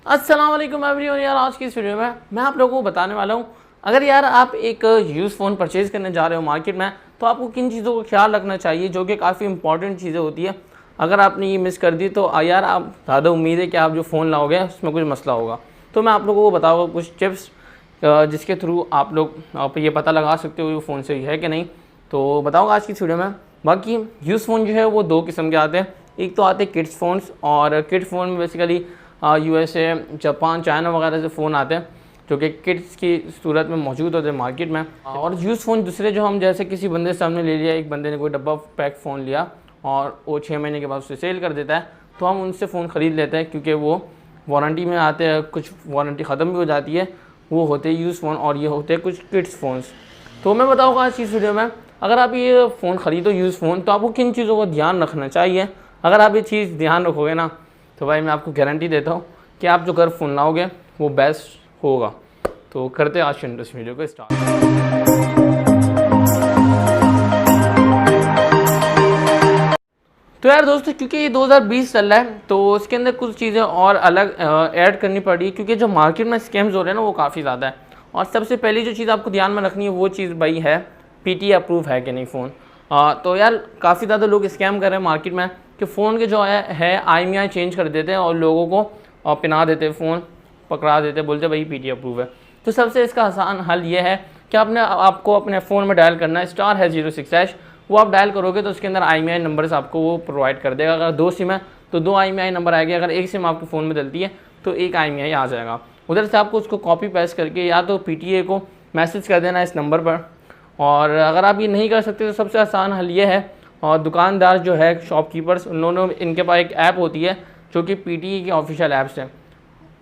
अस्सलाम वालेकुम एवरीवन। यार आज की इस वीडियो में मैं आप लोगों को बताने वाला हूँ, अगर यार आप एक यूज़ फ़ोन परचेज़ करने जा रहे हो मार्केट में, तो आपको किन चीज़ों का ख्याल रखना चाहिए जो कि काफ़ी इंपॉर्टेंट चीज़ें होती है। अगर आपने ये मिस कर दी तो यार आप ज़्यादा उम्मीद है कि आप जो फ़ोन लाओगे उसमें कुछ मसला होगा। तो मैं आप लोगों को बताऊँगा कुछ टिप्स जिसके थ्रू आप ये पता लगा सकते हो ये फ़ोन सही है कि नहीं। तो बताऊँगा आज की इस वीडियो में। बाकी यूज़ फ़ोन जो है वो दो किस्म के आते हैं। एक तो आते हैं किड्स फ़ोन्स, और किड्स फ़ोन में बेसिकली यूएसए, जापान, चाइना वगैरह से फ़ोन आते हैं जो कि किड्स की सूरत में मौजूद होते हैं मार्केट में। और यूज़ फ़ोन दूसरे जो हम जैसे किसी बंदे से हमने ले लिया, एक बंदे ने कोई डब्बा पैक फ़ोन लिया और वो 6 महीने के बाद उसे सेल कर देता है, तो हम उनसे फ़ोन ख़रीद लेते हैं क्योंकि वो वारंटी में आते हैं, कुछ वारंटी ख़त्म भी हो जाती है। वो होते हैं यूज़ फ़ोन और ये होते हैं कुछ किड्स फ़ोन्स। तो मैं बताऊँगा आज की इस वीडियो में, अगर आप ये फ़ोन ख़रीदो यूज़ फ़ोन, तो आपको किन चीज़ों का ध्यान रखना चाहिए। अगर आप ये चीज़ ध्यान रखोगे ना, तो भाई मैं आपको गारंटी देता हूँ कि आप जो घर फ़ोन लाओगे वो बेस्ट होगा। तो करते हैं आज के इस वीडियो को स्टार्ट। तो यार दोस्तों, क्योंकि ये 2020 चल रहा है तो उसके अंदर कुछ चीज़ें और अलग ऐड करनी पड़ी, क्योंकि जो मार्केट में स्कैम्स हो रहे हैं ना वो काफ़ी ज़्यादा है। और सबसे पहली जो चीज़ आपको ध्यान में रखनी है वो चीज़ भाई है पीटीए अप्रूव है कि नहीं फ़ोन। तो यार काफ़ी ज़्यादा लोग स्कैम कर रहे हैं मार्केट में कि फ़ोन के जो है IMEI चेंज कर देते हैं और लोगों को पिना देते हैं, फ़ोन पकड़ा देते हैं, बोलते भाई पीटीए अप्रूव है। तो सबसे इसका आसान हल ये है कि आपको अपने फ़ोन में डायल करना है *06#। वो आप डायल करोगे तो उसके अंदर IMEI नंबर्स आपको वो प्रोवाइड कर देगा। अगर 2 सिम है तो 2 IMEI नंबर आएंगे। अगर एक सिम आपको फ़ोन में डलती है तो एक IMEI आ जाएगा। उधर से आपको उसको कॉपी पेस्ट करके या तो पीटीए को मैसेज कर देना इस नंबर पर। और अगर आप ये नहीं कर सकते तो सबसे आसान हल ये है, और दुकानदार जो है शॉपकीपर्स, उन्होंने इनके पास एक ऐप होती है जो कि पीटीए की ऑफिशियल ऐप्स है,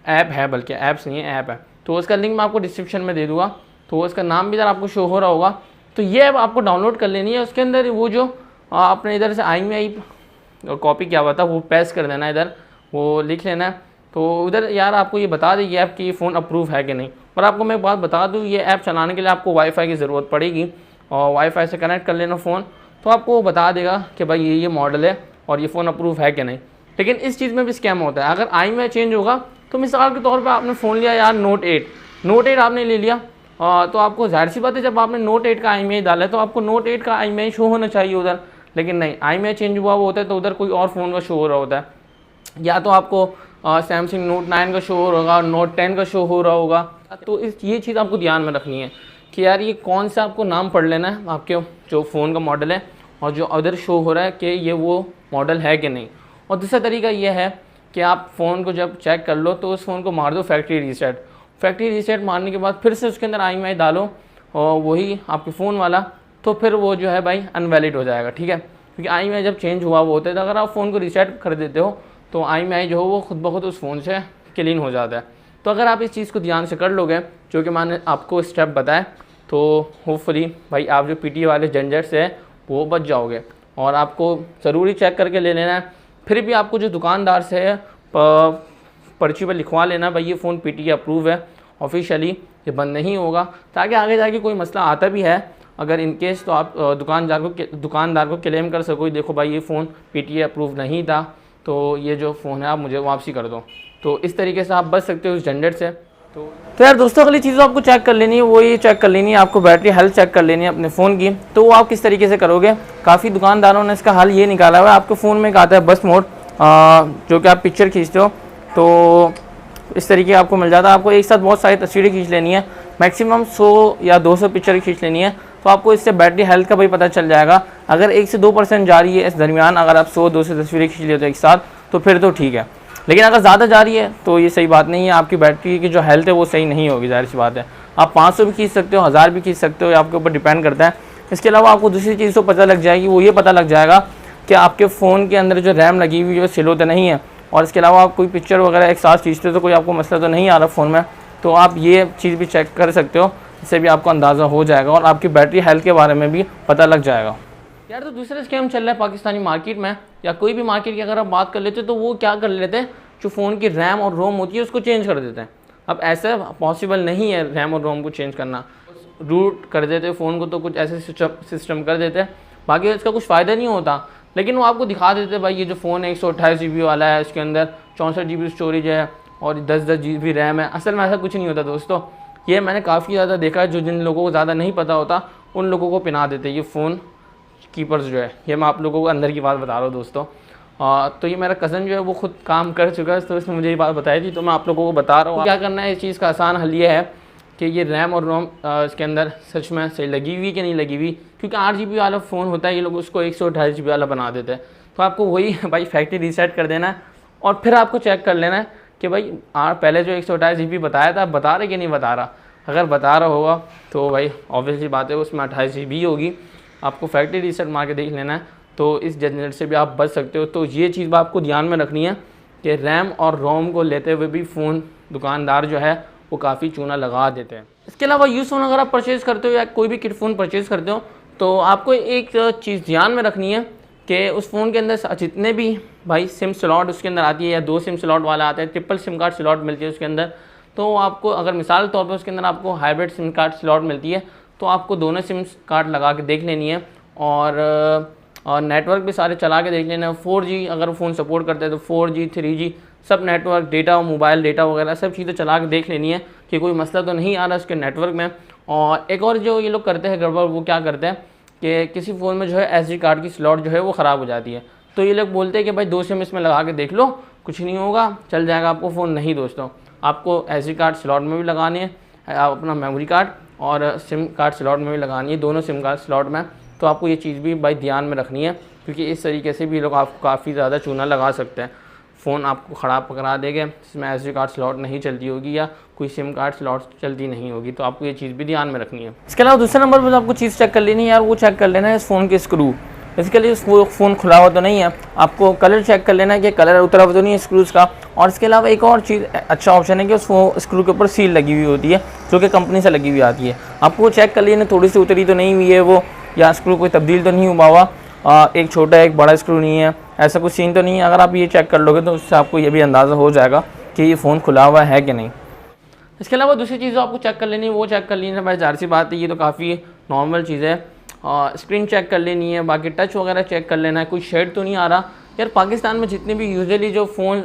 ऐप है, बल्कि ऐप्स नहीं है, ऐप है। तो उसका लिंक मैं आपको डिस्क्रिप्शन में दे दूँगा। तो उसका नाम भी इधर आपको शो हो रहा होगा। तो ये ऐप आपको डाउनलोड कर लेनी है। उसके अंदर वो जो आपने इधर से IMEI कॉपी किया हुआ था वो पेस्ट कर देना है, इधर वो लिख लेना है। तो उधर यार आपको ये बता देगी ऐप कि ये फ़ोन अप्रूव है कि नहीं। और आपको मैं एक बात बता दूँ, ये ऐप चलाने के लिए आपको वाईफाई की ज़रूरत पड़ेगी, और वाईफाई से कनेक्ट कर लेना फ़ोन, तो आपको वो बता देगा कि भाई ये मॉडल है और ये फ़ोन अप्रूव है कि नहीं। लेकिन इस चीज़ में भी स्कैम होता है। अगर IMEI चेंज होगा तो मिसाल के तौर पे आपने फ़ोन लिया यार नोट 8 आपने ले लिया, तो आपको जाहिर सी बात है जब आपने नोट 8 का IMEI डाला है तो आपको नोट 8 का IMEI शो होना चाहिए उधर। लेकिन नहीं, IMEI चेंज हुआ वो होता है तो उधर कोई और फ़ोन का शो हो रहा होता है। या तो आपको सैमसंग नोट 9 का शो हो रहा होगा, नोट 10 का शो हो रहा होगा। तो ये चीज़ आपको ध्यान में रखनी है कि यार ये कौन सा, आपको नाम पढ़ लेना है आपके जो फ़ोन का मॉडल है और जो उधर शो हो रहा है कि ये वो मॉडल है कि नहीं। और दूसरा तरीका ये है कि आप फ़ोन को जब चेक कर लो तो उस फ़ोन को मार दो फैक्ट्री रीसेट मारने के बाद फिर से उसके अंदर IMEI डालो और वही आपके फ़ोन वाला, तो फिर वो जो है भाई अनवैलिड हो जाएगा, ठीक है। क्योंकि IMEI जब चेंज हुआ वो होता है, तो अगर आप फ़ोन को रीसेट कर देते हो तो IMEI जो है वो खुद ब खुद उस फ़ोन से क्लीन हो जाता है। तो अगर आप इस चीज़ को ध्यान से कर लोगे जो कि मैंने आपको स्टेप बताए, तो होपफुली भाई आप जो पीटीए वाले झंझट से है वो बच जाओगे। और आपको ज़रूरी चेक करके ले लेना है। फिर भी आपको जो दुकानदार से है पर्ची पर लिखवा लेना भाई ये फ़ोन पीटीए अप्रूव है ऑफिशियली, ये बंद नहीं होगा, ताकि आगे जाके कोई मसला आता भी है अगर इन केस, तो आप दुकानदार को क्लेम कर सको, देखो भाई ये फ़ोन पीटीए अप्रूव नहीं था तो ये जो फ़ोन है आप मुझे वापसी कर दो। तो इस तरीके से आप बच सकते हो उस झंझट से। तो यार दोस्तों, अगली चीज़ आपको चेक कर लेनी है वो ये चेक कर लेनी है, आपको बैटरी हेल्थ चेक कर लेनी है अपने फ़ोन की। तो वो आप किस तरीके से करोगे, काफ़ी दुकानदारों ने इसका हल ये निकाला हुआ है। आपके फ़ोन में एक आता है बस मोड, जो कि आप पिक्चर खींचते हो तो इस तरीके आपको मिल जाता है। आपको एक साथ बहुत सारी तस्वीरें खींच लेनी है, मैक्सिमम 100 या 200 पिक्चर खींच लेनी है। तो आपको इससे बैटरी हेल्थ का भी पता चल जाएगा। अगर 1 से 2% जा रही है इस दरमियान, अगर आप 100-200 तस्वीरें खींच लेते हो एक साथ, तो फिर तो ठीक है। लेकिन अगर ज़्यादा जा रही है तो ये सही बात नहीं है, आपकी बैटरी की जो हेल्थ है वो सही नहीं होगी, जाहिर सी बात है। आप 500 भी खींच सकते हो, 1000 भी खींच सकते हो, आपके ऊपर डिपेंड करता है। इसके अलावा आपको दूसरी चीज़ तो पता लग जाएगी, वो ये पता लग जाएगा कि आपके फ़ोन के अंदर जो रैम लगी हुई है वो स्लो तो नहीं है। और इसके अलावा आप कोई पिक्चर वगैरह एक साथ खींचते हो तो कोई आपको मसला तो नहीं आ रहा फ़ोन में, तो आप ये चीज़ भी चेक कर सकते हो। इससे भी आपको अंदाज़ा हो जाएगा और आपकी बैटरी हेल्थ के बारे में भी पता लग जाएगा। यार तो दूसरा स्कैम चल रहा है पाकिस्तानी मार्केट में, या कोई भी मार्केट की अगर आप बात कर लेते हो, तो वो क्या कर लेते हैं, जो फ़ोन की रैम और रोम होती है उसको चेंज कर देते हैं। अब ऐसा पॉसिबल नहीं है रैम और रोम को चेंज करना, रूट कर देते हैं फ़ोन को, तो कुछ ऐसे सिस्टम कर देते हैं, बाकी इसका कुछ फ़ायदा नहीं होता। लेकिन वो आपको दिखा देते हैं भाई ये जो फ़ोन है 128 GB वाला है, इसके अंदर 64 GB स्टोरेज है, और 10-10 GB रैम है। असल में ऐसा कुछ नहीं होता दोस्तों, ये मैंने काफ़ी ज़्यादा देखा है। जो जिन लोगों को ज़्यादा नहीं पता होता उन लोगों को पिना देते ये फ़ोन कीपर्स जो है। ये मैं आप लोगों को अंदर की बात बता रहा हूँ दोस्तों। तो ये मेरा कज़न जो है वो खुद काम कर चुका है, तो इसने मुझे ये बात बताई थी, तो मैं आप लोगों को बता रहा हूँ। क्या करना है, इस चीज़ का आसान हल ये है कि ये रैम और रोम इसके अंदर सच में सही लगी हुई कि नहीं लगी हुई, क्योंकि 8 GB वाला फ़ोन होता है, ये लोग उसको 128 GB वाला बना देते हैं। तो आपको वही भाई फैक्ट्री रीसेट कर देना है और फिर आपको चेक कर लेना है कि भाई पहले जो 128 GB बताया था बता रहे कि नहीं बता रहा। अगर बता रहा होगा तो भाई ऑब्वियसली बात है उसमें 28 GB होगी। आपको फैक्ट्री रीसेट मार के देख लेना है, तो इस झंझट से भी आप बच सकते हो। तो ये चीज़ आपको ध्यान में रखनी है कि रैम और रोम को लेते हुए भी फ़ोन दुकानदार जो है वो काफ़ी चूना लगा देते हैं। इसके अलावा यूज़ फ़ोन अगर आप परचेज़ करते हो या कोई भी किट फ़ोन परचेज़ करते हो, तो आपको एक चीज़ ध्यान में रखनी है कि उस फ़ोन के अंदर जितने भी भाई सिम स्लॉट उसके अंदर आती है, या 2 सिम स्लॉट वाला आता है, ट्रिपल सिम कार्ड स्लॉट मिलती है उसके अंदर। तो आपको अगर मिसाल तौर पर उसके अंदर आपको हाइब्रिड सिम कार्ड स्लॉट मिलती है, तो आपको दोनों सिम कार्ड लगा के देख लेनी है और नेटवर्क भी सारे चला के देख लेना है। 4G अगर फ़ोन सपोर्ट करता है तो 4G 3G सब नेटवर्क डेटा, मोबाइल डेटा वगैरह सब चीज़ें चला के देख लेनी है कि कोई मसला तो नहीं आ रहा उसके नेटवर्क में। और एक और जो ये लोग करते हैं गड़बड़, वो क्या करते हैं कि किसी फ़ोन में जो है SD कार्ड की स्लॉट जो है वो ख़राब हो जाती है, तो ये लोग बोलते हैं कि भाई 2 सिम इसमें लगा के देख लो, कुछ नहीं होगा, चल जाएगा आपको फ़ोन। नहीं दोस्तों, आपको SD कार्ड स्लॉट में भी लगानी है, अपना मेमोरी कार्ड और सिम कार्ड स्लॉट में भी लगानी है, दोनों सिम कार्ड स्लॉट में। तो आपको ये चीज़ भी भाई ध्यान में रखनी है, क्योंकि इस तरीके से भी लोग आपको काफ़ी ज़्यादा चूना लगा सकते हैं। फ़ोन आपको ख़राब पकड़ा देंगे, इसमें SD कार्ड स्लॉट नहीं चलती होगी या कोई सिम कार्ड स्लॉट चलती नहीं होगी, तो आपको ये चीज़ भी ध्यान में रखनी है। इसके अलावा दूसरे नंबर पर आपको चीज़ चेक कर लेनी है यार, वो चेक कर लेना है इस फ़ोन के स्क्रू। इसके लिए फ़ोन खुला हुआ तो नहीं है, आपको कलर चेक कर लेना है कि कलर उतरा हुआ तो नहीं है स्क्रूज़ का। और इसके अलावा एक और चीज़ अच्छा ऑप्शन है कि उस स्क्रू के ऊपर सील लगी हुई होती है, जो कि कंपनी से लगी हुई आती है। आपको चेक कर लेना थोड़ी सी उतरी तो नहीं हुई है वो, या स्क्रू कोई तब्दील तो नहीं हुआ हुआ, एक छोटा एक बड़ा स्क्रू नहीं है, ऐसा कुछ सीन तो नहीं है। अगर आप ये चेक कर लोगे तो उससे आपको ये भी अंदाज़ा हो जाएगा कि ये फ़ोन खुला हुआ है कि नहीं। इसके अलावा दूसरी चीज़ जो आपको चेक कर लेनी है वो चेक कर लेनी है भाई, ज़ाहिर सी बात है ये तो काफ़ी नॉर्मल चीज़ है। स्क्रीन चेक कर लेनी है, बाकी टच वगैरह चेक कर लेना है, कोई शेड तो नहीं आ रहा। यार पाकिस्तान में जितने भी यूजुअली जो फ़ोन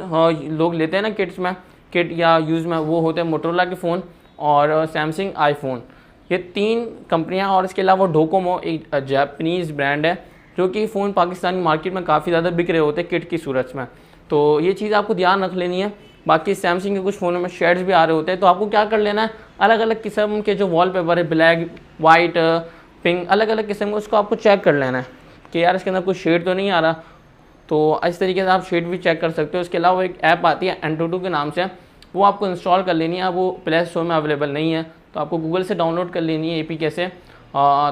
लोग लेते हैं ना किट्स में, किट या यूज़ में, वो होते हैं मोटोरोला के फ़ोन और सैमसंग आईफोन, ये 3 कंपनियां। और इसके अलावा डोकोमो एक जापानीज़ ब्रांड है, जो कि फ़ोन पाकिस्तानी मार्केट में काफ़ी ज़्यादा बिक रहे होते हैं किट की सूरत में। तो ये चीज़ आपको ध्यान रख लेनी है। बाकी सैमसंग के कुछ फ़ोनों में शेड्स भी आ रहे होते हैं, तो आपको क्या कर लेना है, अलग अलग किस्म के जो वॉलपेपर है, ब्लैक, वाइट, पिंक, अलग अलग किस्म का, उसको आपको चेक कर लेना है कि यार इसके अंदर कोई शेड तो नहीं आ रहा। तो इस तरीके से आप शेड भी चेक कर सकते हो। इसके अलावा एक ऐप आती है एंटूटू के नाम से, वो आपको इंस्टॉल कर लेनी है। वो प्ले स्टोर में अवेलेबल नहीं है, तो आपको गूगल से डाउनलोड कर लेनी है APK से।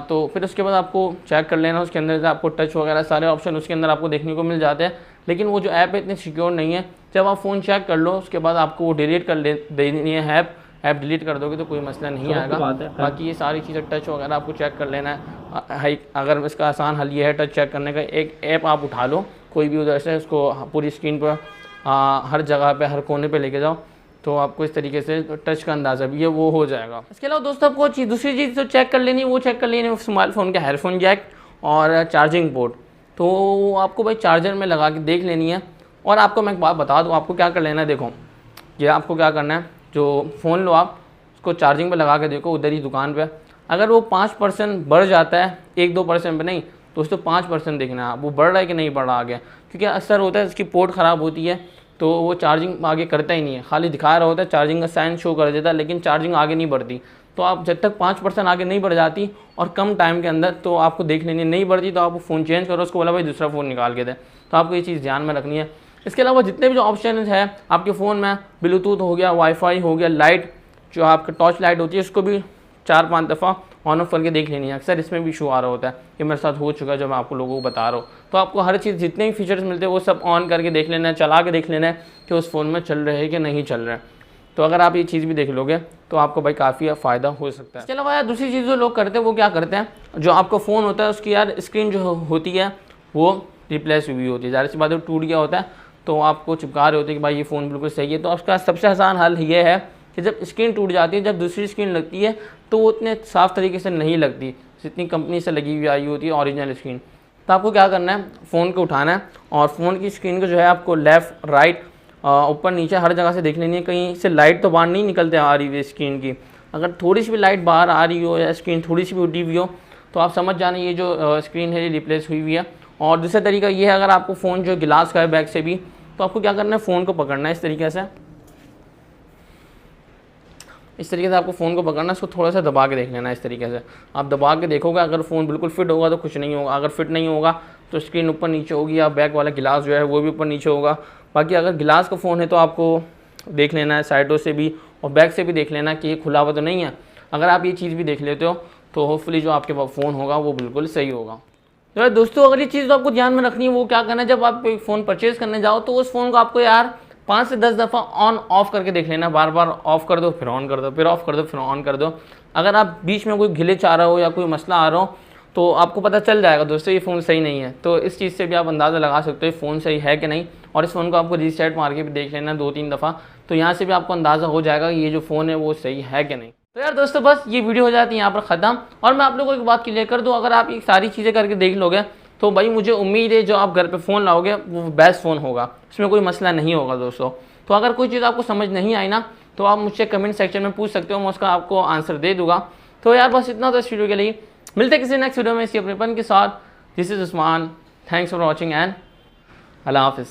तो फिर उसके बाद आपको चेक कर लेना, उसके अंदर से आपको टच वगैरह सारे ऑप्शन उसके अंदर आपको देखने को मिल जाते हैं। लेकिन वो जो ऐप है इतनी सिक्योर नहीं है। जब आप फ़ोन चेक कर लो उसके बाद आपको वो डिलीट कर देनी है ऐप डिलीट कर दोगे तो कोई मसला नहीं आएगा। बाकी ये सारी चीज़ें टच वगैरह आपको चेक कर लेना है। अगर इसका आसान हल ये है टच चेक करने का, एक ऐप आप उठा लो कोई भी उधर से, उसको पूरी स्क्रीन पर हर जगह पे हर कोने पे लेके जाओ, तो आपको इस तरीके से टच का अंदाज़ा भी है वो हो जाएगा। इसके अलावा दोस्तों आपको दूसरी चीज़ तो चेक कर लेनी है, वो चेक कर लेनी है स्मार्ट फ़ोन का हेडफोन जैक और चार्जिंग पोर्ट। तो आपको भाई चार्जर में लगा के देख लेनी है। और आपको मैं एक बात बता दूँ, आपको क्या कर लेना है, देखो ये आपको क्या करना है, जो फ़ोन लो आप उसको चार्जिंग पे लगा के देखो उधर ही दुकान पे। अगर वो 5% बढ़ जाता है, 1-2% पे नहीं, तो उसको 5% देखना है वो बढ़ रहा है कि नहीं बढ़ रहा आगे, क्योंकि असर होता है इसकी पोर्ट ख़राब होती है तो वो चार्जिंग आगे करता ही नहीं है, खाली दिखा रहा होता है, चार्जिंग का साइन शो कर देता है, लेकिन चार्जिंग आगे नहीं बढ़ती। तो आप जब तक 5% आगे नहीं बढ़ जाती और कम टाइम के अंदर, तो आपको देख लेनी नहीं बढ़ती, तो आप फ़ोन चेंज करो, उसको बोला भाई दूसरा फ़ोन निकाल के दे। तो आपको ये चीज़ ध्यान में रखनी है। इसके अलावा जितने भी जो ऑप्शन है आपके फ़ोन में, ब्लूटूथ हो गया, वाईफाई हो गया, लाइट जो आपका टॉर्च लाइट होती है उसको भी 4-5 दफ़ा ऑन ऑफ करके देख लेनी है। अक्सर इसमें भी इशू आ रहा होता है, ये मेरे साथ हो चुका है, जो मैं आपको लोगों को बता रहा हूँ। तो आपको हर चीज़ जितने भी फीचर्स मिलते हैं वो सब ऑन करके देख लेना है, चला के देख लेना है कि उस फ़ोन में चल रहे हैं कि नहीं चल रहे हैं। तो अगर आप ये चीज़ भी देख लोगे तो आपको भाई काफ़ी फ़ायदा हो सकता है। इसके अलावा यार दूसरी चीज़ जो लोग करते हैं वो क्या करते हैं, जो आपका फ़ोन होता है उसकी यार स्क्रीन जो होती है वो रिप्लेस हुई होती है, ज़ाहिर सी बात है टूट गया होता है, तो आपको चिपका रहे होते हैं कि भाई ये फ़ोन बिल्कुल सही है। तो उसका सबसे आसान हल ये है कि जब स्क्रीन टूट जाती है, जब दूसरी स्क्रीन लगती है तो वो उतने साफ़ तरीके से नहीं लगती जितनी कंपनी से लगी हुई आई होती है ओरिजिनल स्क्रीन। तो आपको क्या करना है, फ़ोन को उठाना है और फ़ोन की स्क्रीन को जो है आपको लेफ़्ट राइट ऊपर नीचे हर जगह से देख लेनी है, कहीं से लाइट तो बाहर नहीं निकलते आ रही है स्क्रीन की। अगर थोड़ी सी भी लाइट बाहर आ रही हो या स्क्रीन थोड़ी सी भी उठी हुई हो तो आप समझ जाना ये जो स्क्रीन है ये रिप्लेस हुई हुई है। और दूसरा तरीका ये है, अगर आपको फ़ोन जो गिलास का है बैक से भी, तो आपको क्या करना है, फ़ोन को पकड़ना है इस तरीके से, आपको फ़ोन को पकड़ना है, इसको थोड़ा सा दबा के देख लेना है इस तरीके से। आप दबा के देखोगे, अगर फ़ोन बिल्कुल फिट होगा तो कुछ नहीं होगा, अगर फिट नहीं होगा तो स्क्रीन ऊपर नीचे होगी या बैक वाला गिलास जो है वो भी ऊपर नीचे होगा। बाकी अगर गिलास का फ़ोन है तो आपको देख लेना है साइडों से भी और बैक से भी देख लेना कि ये खुला हुआ तो नहीं है। अगर आप ये चीज़ भी देख लेते हो तो होपफुली जो आपके पास फ़ोन होगा वो बिल्कुल सही होगा। तो यार दोस्तों, अगर ये चीज़ तो आपको ध्यान में रखनी है, वो क्या करना है, जब आप एक फ़ोन परचेज़ करने जाओ तो उस फ़ोन को आपको यार 5 से 10 दफ़ा ऑन ऑफ करके देख लेना। बार बार ऑफ़ कर दो फिर ऑन कर दो, फिर ऑफ़ कर दो फिर ऑन कर दो। अगर आप बीच में कोई ग्लिच आ रहा हो या कोई मसला आ रहा हो तो आपको पता चल जाएगा दोस्तों ये फ़ोन सही नहीं है। तो इस चीज़ से भी आप अंदाज़ा लगा सकते हो फ़ोन सही है कि नहीं। और इस फ़ोन को आपको रीसेट मार के भी देख लेना 2-3 दफ़ा, तो यहाँ से भी आपको अंदाज़ा हो जाएगा कि ये जो फ़ोन है वो सही है कि नहीं। तो यार दोस्तों, बस ये वीडियो हो जाती है यहाँ पर ख़त्म। और मैं आप लोगों को एक बात क्लियर कर दूँ, अगर आप ये सारी चीज़ें करके देख लोगे तो भाई मुझे उम्मीद है जो आप घर पे फ़ोन लाओगे वो बेस्ट फ़ोन होगा, उसमें कोई मसला नहीं होगा दोस्तों। तो अगर कोई चीज़ आपको समझ नहीं आई ना तो आप मुझसे कमेंट सेक्शन में पूछ सकते हो, मैं उसका आपको आंसर दे दूँगा। तो यार बस इतना था इस वीडियो के लिए। मिलते किसी नेक्स्ट वीडियो में इसी अपनेपन के साथ। This is Usman, thanks for watching and अल्लाह हाफिज़।